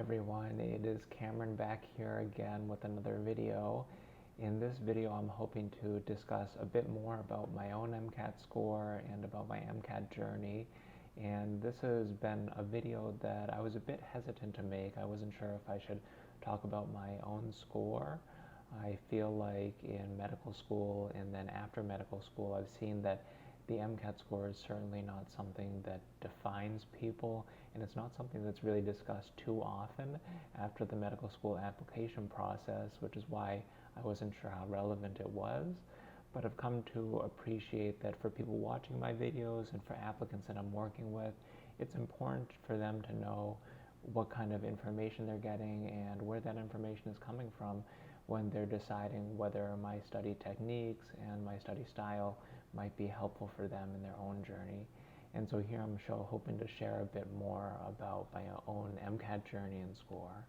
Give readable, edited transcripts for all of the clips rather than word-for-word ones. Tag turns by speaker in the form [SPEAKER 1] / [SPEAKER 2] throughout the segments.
[SPEAKER 1] everyone, it is Cameron back here again with another video. In this video I'm hoping to discuss a bit more about my own MCAT score and about my MCAT journey. And this has been a video that I was a bit hesitant to make. I wasn't sure if I should talk about my own score. I feel like in medical school and then after medical school I've seen that the MCAT score is certainly not something that defines people, and it's not something that's really discussed too often after the medical school application process, which is why I wasn't sure how relevant it was. But I've come to appreciate that for people watching my videos and for applicants that I'm working with, it's important for them to know what kind of information they're getting and where that information is coming from when they're deciding whether my study techniques and my study style might be helpful for them in their own journey. And so here I'm hoping to share a bit more about my own MCAT journey and score.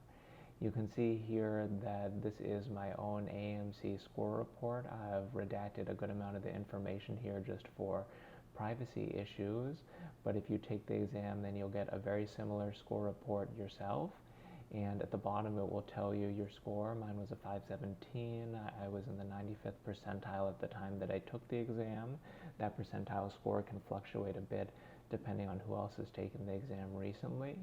[SPEAKER 1] You can see here that this is my own AMC score report. I've redacted a good amount of the information here just for privacy issues, but if you take the exam then you'll get a very similar score report yourself. And at the bottom it will tell you your score. Mine was a 517. I was in the 95th percentile at the time that I took the exam. That percentile score can fluctuate a bit depending on who else has taken the exam recently.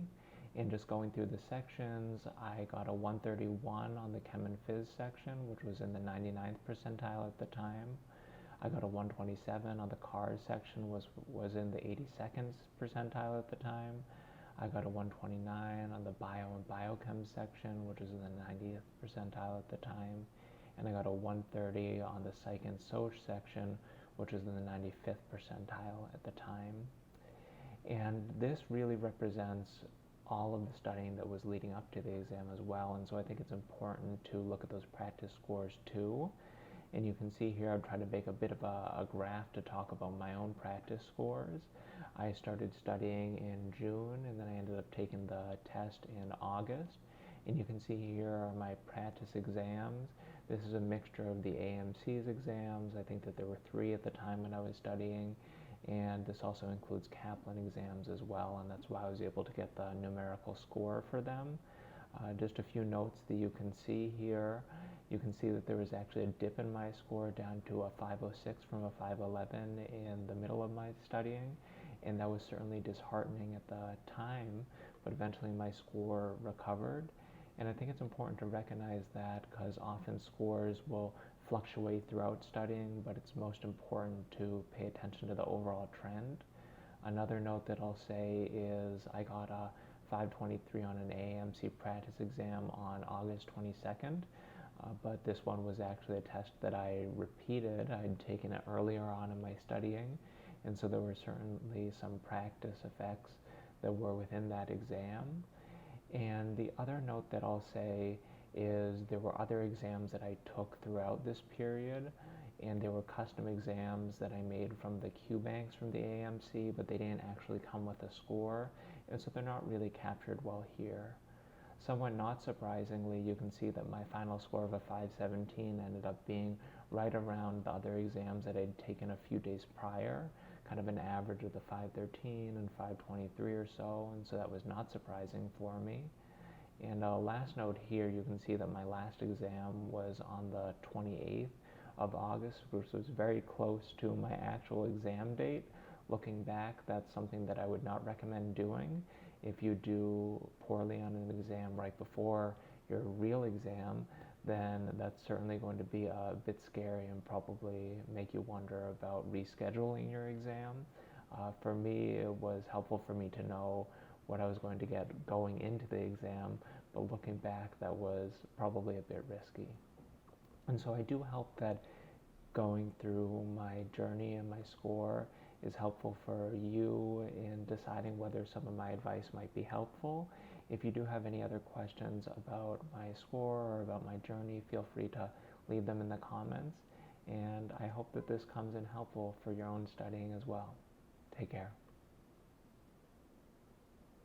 [SPEAKER 1] And just going through the sections, I got a 131 on the Chem and Phys section, which was in the 99th percentile at the time. I got a 127 on the Cars section, was in the 82nd percentile at the time. I got a 129 on the Bio and Biochem section, which is in the 90th percentile at the time. And I got a 130 on the Psych and Soc section, which was in the 95th percentile at the time. And this really represents all of the studying that was leading up to the exam as well. And so I think it's important to look at those practice scores too. And you can see here I've tried to make a bit of a graph to talk about my own practice scores. I started studying in June and then I ended up taking the test in August. And you can see here are my practice exams. This is a mixture of the AMC's exams. I think that there were 3 at the time when I was studying. And this also includes Kaplan exams as well, and that's why I was able to get the numerical score for them. Just a few notes that you can see here. You can see that there was actually a dip in my score down to a 506 from a 511 in the middle of my studying, and that was certainly disheartening at the time, but eventually my score recovered. And I think it's important to recognize that because often scores will fluctuate throughout studying, but it's most important to pay attention to the overall trend. Another note that I'll say is I got a 523 on an AMC practice exam on August 22nd, but this one was actually a test that I repeated. I'd taken it earlier on in my studying, and so there were certainly some practice effects that were within that exam. And the other note that I'll say is there were other exams that I took throughout this period, and there were custom exams that I made from the Q banks from the AMC, but they didn't actually come with a score, and so they're not really captured well here. Somewhat not surprisingly, you can see that my final score of a 517 ended up being right around the other exams that I'd taken a few days prior, kind of an average of the 513 and 523 or so, and so that was not surprising for me. And last note here, you can see that my last exam was on the 28th of August, which was very close to my actual exam date. Looking back, that's something that I would not recommend doing. If you do poorly on an exam right before your real exam, then that's certainly going to be a bit scary and probably make you wonder about rescheduling your exam. For me, it was helpful for me to know what I was going to get going into the exam, but looking back, that was probably a bit risky. And so I do hope that going through my journey and my score is helpful for you in deciding whether some of my advice might be helpful. If you do have any other questions about my score or about my journey, feel free to leave them in the comments. And I hope that this comes in helpful for your own studying as well. Take care.